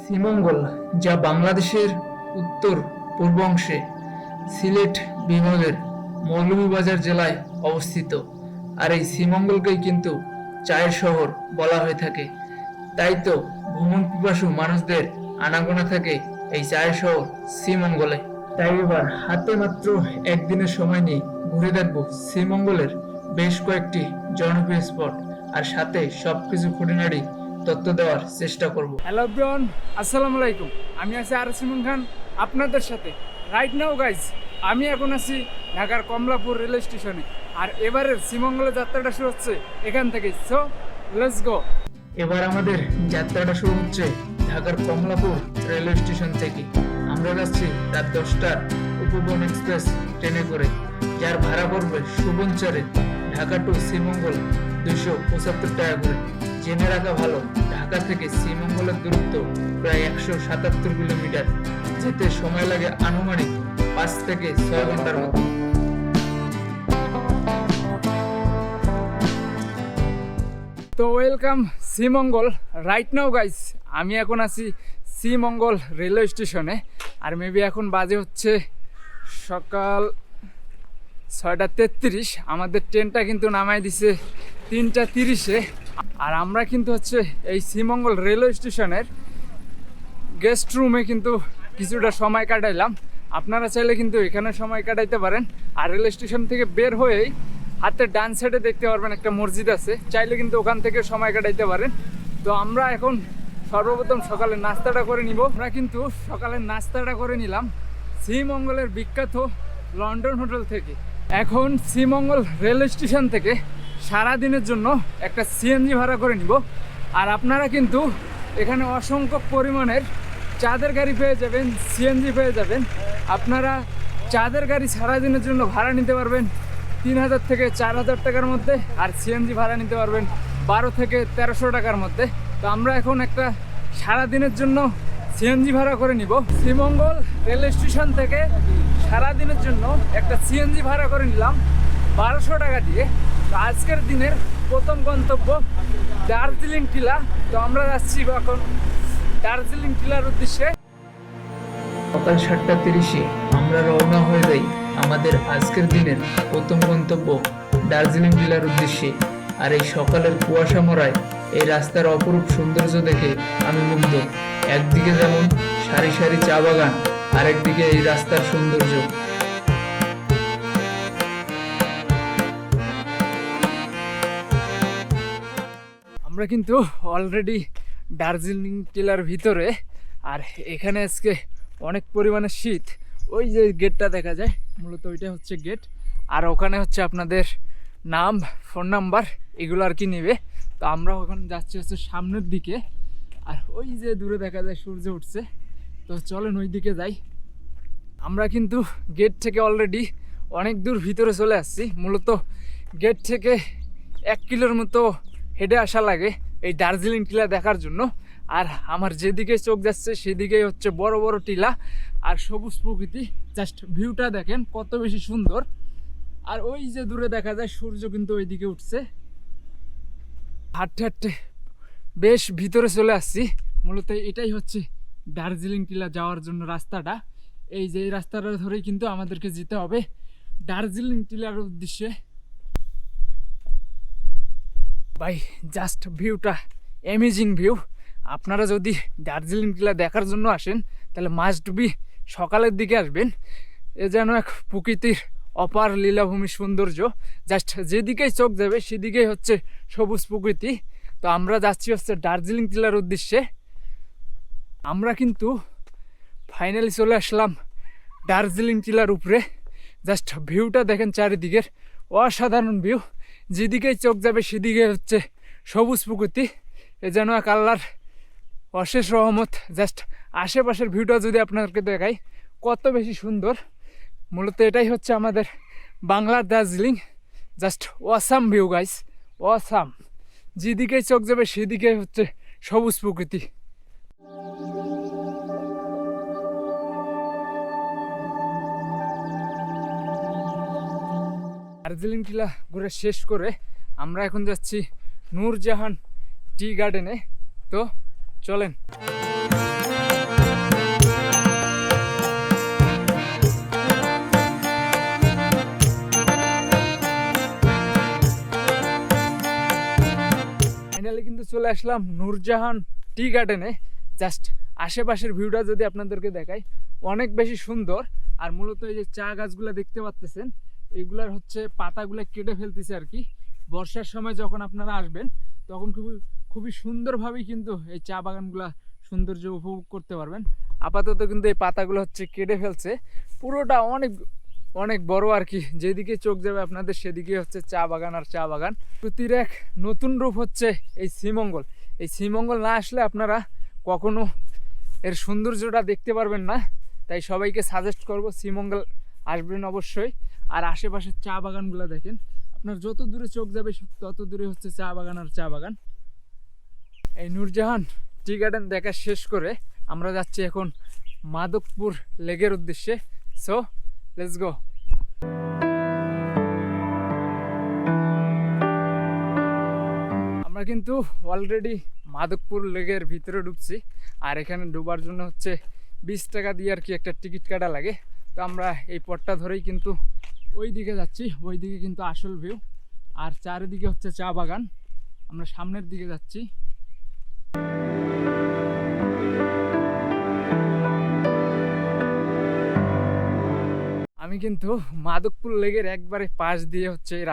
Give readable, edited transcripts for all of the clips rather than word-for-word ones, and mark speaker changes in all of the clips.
Speaker 1: শ্রীমঙ্গল, যা বাংলাদেশের উত্তর পূর্ব অংশে সিলেট বিভাগের মৌলভীবাজার জেলায় অবস্থিত। আর এই শ্রীমঙ্গলকেই কিন্তু চায়ের শহর বলা হয়ে থাকে। তাই তো ভ্রমণ পিপাসু মানুষদের আনাগোনা থাকে এই চায়ের শহর শ্রীমঙ্গলে। তাই এবার হাতে মাত্র একদিনের সময় নিয়ে ঘুরে দেখবো শ্রীমঙ্গলের বেশ কয়েকটি জনপ্রিয় স্পট, আর সাথে সবকিছু খুঁটিনাটি তথ্য দেওয়ার চেষ্টা করব।
Speaker 2: হ্যালো এভরিওয়ান, আসসালামু আলাইকুম। আমি আছি আর সিমন খান আপনাদের সাথে। রাইট নাও গাইজ, আমি এখন আছি ঢাকার কমলাপুর রেল স্টেশনে। আর এবারের শ্রীমঙ্গলের যাত্রাটা শুরু হচ্ছে এখান থেকেই। So let's go.
Speaker 1: এবার আমাদের যাত্রাটা শুরু হচ্ছে ঢাকার কমলাপুর রেলওয়ে স্টেশন থেকে। আমরা যাচ্ছি রাত 10টার উপবন এক্সপ্রেস ট্রেনে করে, যার ভাড়া পড়বে সুবনচারে ঢাকা টু শ্রীমঙ্গল 275 টাকা করে। জেনে রাখা ভালো, ঢাকা থেকে শ্রীমঙ্গলের দূরত্ব প্রায় 177 কিলোমিটার। যেতে সময় লাগে আনুমানিক 5 থেকে 6 ঘন্টার মতো।
Speaker 2: তো welcome Sreemangal. Right now guys, আমি এখন আছি শ্রীমঙ্গল রেলওয়ে স্টেশনে। আর মেবি এখন বাজে হচ্ছে সকাল 6:33। আমাদের ট্রেনটা কিন্তু নামাই দিছে 3:30-এ। আর আমরা কিন্তু হচ্ছে এই শ্রীমঙ্গল রেলওয়ে স্টেশনের গেস্ট রুমে কিন্তু কিছুটা সময় কাটাইলাম। আপনারা চাইলে কিন্তু এখানে সময় কাটাইতে পারেন। আর রেল স্টেশন থেকে বের হয়েই হাতের ডান সাইডে দেখতে পারবেন একটা মসজিদ আছে, চাইলে কিন্তু ওখান থেকে সময় কাটাইতে পারেন। তো আমরা এখন সর্বপ্রথম সকালের নাস্তাটা করে নিব। আমরা কিন্তু সকালের নাস্তাটা করে নিলাম শ্রীমঙ্গলের বিখ্যাত লন্ডন হোটেল থেকে। এখন শ্রীমঙ্গল রেল স্টেশন থেকে সারাদিনের জন্য একটা সিএনজি ভাড়া করে নিব। আর আপনারা কিন্তু এখানে অসংখ্য পরিমাণের চাঁদের গাড়ি পেয়ে যাবেন, সিএনজি পেয়ে যাবেন। আপনারা চাঁদের গাড়ি সারাদিনের জন্য ভাড়া নিতে পারবেন 3000 থেকে 4000 টাকার মধ্যে, আর সিএনজি ভাড়া নিতে পারবেন 12 থেকে 1300 টাকার মধ্যে। তো আমরা এখন একটা সারাদিনের জন্য সিএনজি ভাড়া করে নিব। শ্রীমঙ্গল রেল স্টেশন থেকে সারাদিনের জন্য একটা সিএনজি ভাড়া করে নিলাম 1200 টাকা দিয়ে। তো আজকের দিনের প্রথম গন্তব্য দার্জিলিং টিলা। তো আমরা যাচ্ছি এখন দার্জিলিং টিলার উদ্দেশ্যে।
Speaker 1: সকাল 7:30-এ আমরা রওনা হয়ে যাই আমাদের আজকের দিনের প্রথম গন্তব্য দার্জিলিং জেলার উদ্দেশ্যে। আর এই সকালের কুয়াশা মরায় এই রাস্তার অপরূপ সৌন্দর্য দেখে আমি মুগ্ধ। একদিকে যেমন সারি সারি চা বাগান, আরেকদিকে এই রাস্তার সৌন্দর্য।
Speaker 2: আমরা কিন্তু অলরেডি দার্জিলিং টিলার ভিতরে। আর এখানে আজকে অনেক পরিমাণে শীত। ওই যে গেটটা দেখা যায়, মূলত ওইটা হচ্ছে গেট। আর ওখানে হচ্ছে আপনাদের নাম, ফোন নাম্বার এগুলো আর কি নেবে। তো আমরা ওখানে যাচ্ছি হচ্ছে সামনের দিকে। আর ওই যে দূরে দেখা যায় সূর্য উঠছে। তো চলেন ওই দিকে যাই। আমরা কিন্তু গেট থেকে অলরেডি অনেক দূর ভিতরে চলে আসছি। মূলত গেট থেকে 1 কিলোর মতো হেঁটে আসা লাগে এই দার্জিলিং টিলা দেখার জন্য। আর আমার যেদিকে চোখ যাচ্ছে সেদিকেই হচ্ছে বড় বড় টিলা আর সবুজ প্রকৃতি। জাস্ট ভিউটা দেখেন কত বেশি সুন্দর। আর ওই যে দূরে দেখা যায় সূর্য কিন্তু ওইদিকে উঠছে। হাঁটতে হাঁটতে বেশ ভিতরে চলে আসছি। মূলত এটাই হচ্ছে দার্জিলিং টিলা যাওয়ার জন্য রাস্তাটা। এই যে এই রাস্তাটা ধরেই কিন্তু আমাদেরকে যেতে হবে দার্জিলিং টিলার উদ্দেশ্যে। ভাই জাস্ট ভিউটা অ্যামেজিং ভিউ। আপনারা যদি দার্জিলিং টিলা দেখার জন্য আসেন তাহলে মাস্ট বি সকালের দিকে আসবেন। এ যেন এক প্রকৃতির অপার লীলাভূমি সৌন্দর্য। জাস্ট যেদিকেই চোখ যাবে সেদিকেই হচ্ছে সবুজ প্রকৃতি। তো আমরা যাচ্ছি হচ্ছে দার্জিলিং টিলার উদ্দেশ্যে। আমরা কিন্তু ফাইনালি চলে আসলাম দার্জিলিং টিলার উপরে। জাস্ট ভিউটা দেখেন চারিদিকের, অসাধারণ ভিউ। যেদিকেই চোখ যাবে সেদিকে হচ্ছে সবুজ প্রকৃতি। এ যেন এক আল্লাহর অশেষ রহমত। জাস্ট আশেপাশের ভিউটা যদি আপনাদেরকে দেখাই কত বেশি সুন্দর। মূলত এটাই হচ্ছে আমাদের বাংলার Darjeeling. Just awesome view guys, awesome. যেদিকেই চোখ যাবে সেদিকে হচ্ছে সবুজ প্রকৃতি। দার্জিলিং টিলা ঘুরে শেষ করে আমরা এখন যাচ্ছি নূরজাহান টি গার্ডেনে। তো চলেন। চলে আসলাম নূরজাহান টি গার্ডেনে। জাস্ট আশেপাশের ভিউটা যদি আপনাদেরকে দেখাই, অনেক বেশি সুন্দর। আর মূলত এই যে চা গাছগুলো দেখতে পাচ্তেছেন, এগুলার হচ্ছে পাতাগুলো কেটে ফেলতেছে আর কি। বর্ষার সময় যখন আপনারা আসবেন তখন খুবই সুন্দরভাবেই কিন্তু এই চা বাগানগুলা সৌন্দর্য উপভোগ করতে পারবেন। আপাতত কিন্তু এই পাতাগুলো হচ্ছে কেটে ফেলছে, পুরোটা অনেক অনেক বড় আর কি। যেদিকে চোখ যাবে আপনাদের সেদিকে হচ্ছে চা বাগান আর চা বাগান। প্রকৃতির এক নতুন রূপ হচ্ছে এই শ্রীমঙ্গল। এই শ্রীমঙ্গল না আসলে আপনারা কখনো এর সৌন্দর্যটা দেখতে পারবেন না। তাই সবাইকে সাজেস্ট করব শ্রীমঙ্গল আসবেন অবশ্যই। আর আশেপাশের চা বাগানগুলো দেখেন, আপনার যত দূরে চোখ যাবে তত দূরে হচ্ছে চা বাগান আর চা বাগান। এই নূরজাহান টি গার্ডেন দেখা শেষ করে আমরা যাচ্ছি এখন মাধবপুর লেকের উদ্দেশ্যে। So let's go. আমরা কিন্তু অলরেডি মাধবপুর লেকের ভিতরে ঢুকছি। আর এখানে ডোবার জন্য হচ্ছে 20 টাকা দিয়ে আর কি একটা টিকিট কাটা লাগে। তো আমরা এই পথটা ধরেই কিন্তু ওই দিকে যাচ্ছি। ওই দিকে কিন্তু আসল ভিউ, আর চারিদিকে হচ্ছে চা বাগান। আমরা সামনের দিকে যাচ্ছি। আমি কিন্তু মাধবপুর লেকের একবারে পাশ দিয়ে হচ্ছে এই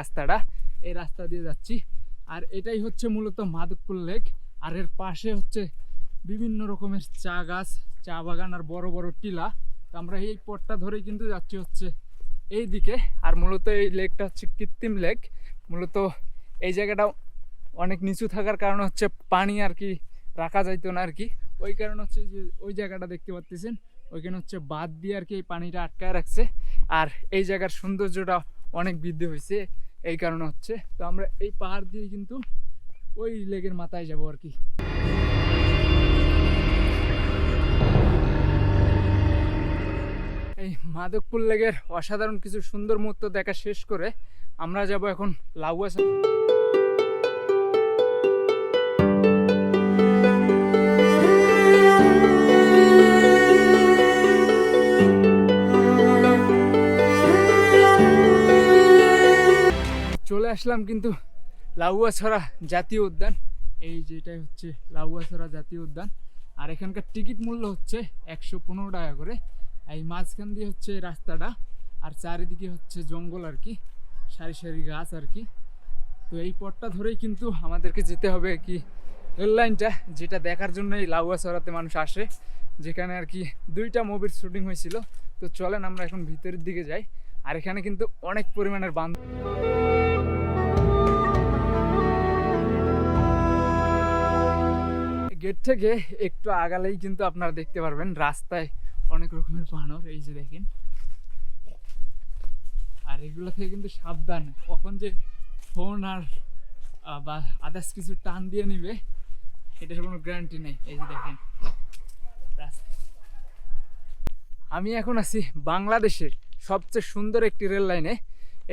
Speaker 2: রাস্তা দিয়ে যাচ্ছি। আর এটাই হচ্ছে মূলত মাধবপুর লেক। আর এর পাশে হচ্ছে বিভিন্ন রকমের চা গাছ, চা বাগান আর বড় বড় টিলা। তো আমরা এই পথটা ধরেই কিন্তু যাচ্ছি হচ্ছে এই দিকে। আর মূলত এই লেকটা হচ্ছে কৃত্রিম লেক। মূলত এই জায়গাটা অনেক নিচু থাকার কারণে হচ্ছে পানি আর কি রাখা যাইতো না আর কি। ওই কারণে হচ্ছে যে ওই জায়গাটা দেখতে পাচ্ছেন, ওইখানে হচ্ছে বাঁধ দিয়ে আর কি এই পানিটা আটকায় রাখছে। আর এই জায়গার সৌন্দর্যটা অনেক বৃদ্ধি হয়েছে এই কারণে হচ্ছে। তো আমরা এই পাহাড় দিয়ে কিন্তু ওই লেকের মাথায় যাব আর কি। এই মাধবপুর লেকের অসাধারণ কিছু সুন্দর মুহূর্ত দেখা শেষ করে আমরা যাব এখন লাউয়া। চলে আসলাম কিন্তু লাউয়াছড়া জাতীয় উদ্যান। এই যেটাই হচ্ছে লাউয়াছড়া জাতীয় উদ্যান। আর এখানকার টিকিট মূল্য হচ্ছে 115 টাকা করে। এই মাঝখান দিয়ে হচ্ছে রাস্তাটা, আর চারিদিকে হচ্ছে জঙ্গল আর কি, সারি সারি গাছ আর কি। তো এই পথটা ধরেই কিন্তু আমাদেরকে যেতে হবে কি রেল লাইনটা, যেটা দেখার জন্য এই লাউয়াছড়াতে মানুষ আসে, যেখানে আর কি 2টা মুভির শুটিং হয়েছিল। তো চলেন আমরা এখন ভিতরের দিকে যাই। আর এখানে কিন্তু অনেক পরিমাণের বান্দর। গেট থেকে একটু আগালেই কিন্তু আপনারা দেখতে পারবেন রাস্তায় অনেক রকমের বানর, এই যে দেখেন। আর এগুলো থেকে কিন্তু সাবধান, কখন যে ফোন আর বা আদার্স কিছু টান দিয়ে নিবে এটার কোনো গ্যারান্টি নেই। এই যে দেখেন রাস্তা। আমি এখন আছি বাংলাদেশের সবচেয়ে সুন্দর একটি রেল লাইনে,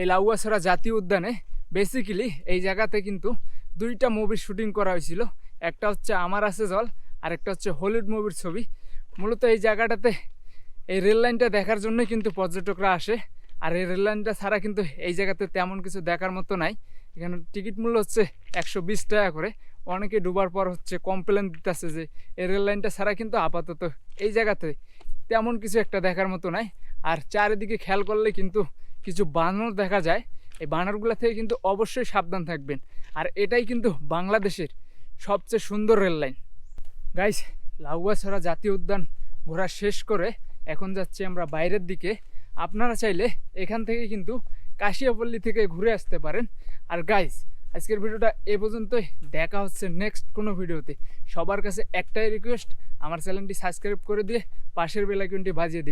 Speaker 2: এই লাউয়াছড়া জাতীয় উদ্যানে। বেসিক্যালি এই জায়গাতে কিন্তু 2টা মুভির শুটিং করা হয়েছিল। একটা হচ্ছে আমার আছে জল, আর একটা হচ্ছে হলিউড মুভির ছবি। মূলত এই জায়গাটাতে এই রেল লাইনটা দেখার জন্যই কিন্তু পর্যটকরা আসে। আর এই রেল লাইনটা ছাড়া কিন্তু এই জায়গাতে তেমন কিছু দেখার মতো নাই। এখানে টিকিট মূল্য হচ্ছে 120 টাকা করে। অনেকে ডুবার পর হচ্ছে কমপ্লেন দিতেছে যে এই রেল লাইনটা ছাড়া কিন্তু আপাতত এই জায়গাতে তেমন কিছু একটা দেখার মতো নাই। আর চারিদিকে খেয়াল করলে কিন্তু কিছু বানর দেখা যায়। এই বানরগুলো থেকে কিন্তু অবশ্যই সাবধান থাকবেন। আর এটাই কিন্তু বাংলাদেশের সবচেয়ে সুন্দর রেল লাইন। গাইস, লাউয়াছড়া জাতীয় উদ্যান ঘোরা শেষ করে এখন যাচ্ছি আমরা বাইরের দিকে। আপনারা চাইলে এখান থেকে কিন্তু কাশিয়াপল্লী থেকে ঘুরে আসতে পারেন। আর গাইস, আজকের ভিডিওটা এ পর্যন্তই। দেখা হচ্ছে নেক্সট কোনো ভিডিওতে। সবার কাছে একটাই রিকোয়েস্ট, আমার চ্যানেলটি সাবস্ক্রাইব করে দিয়ে পাশের বেল আইকনটি বাজিয়ে দিবেন।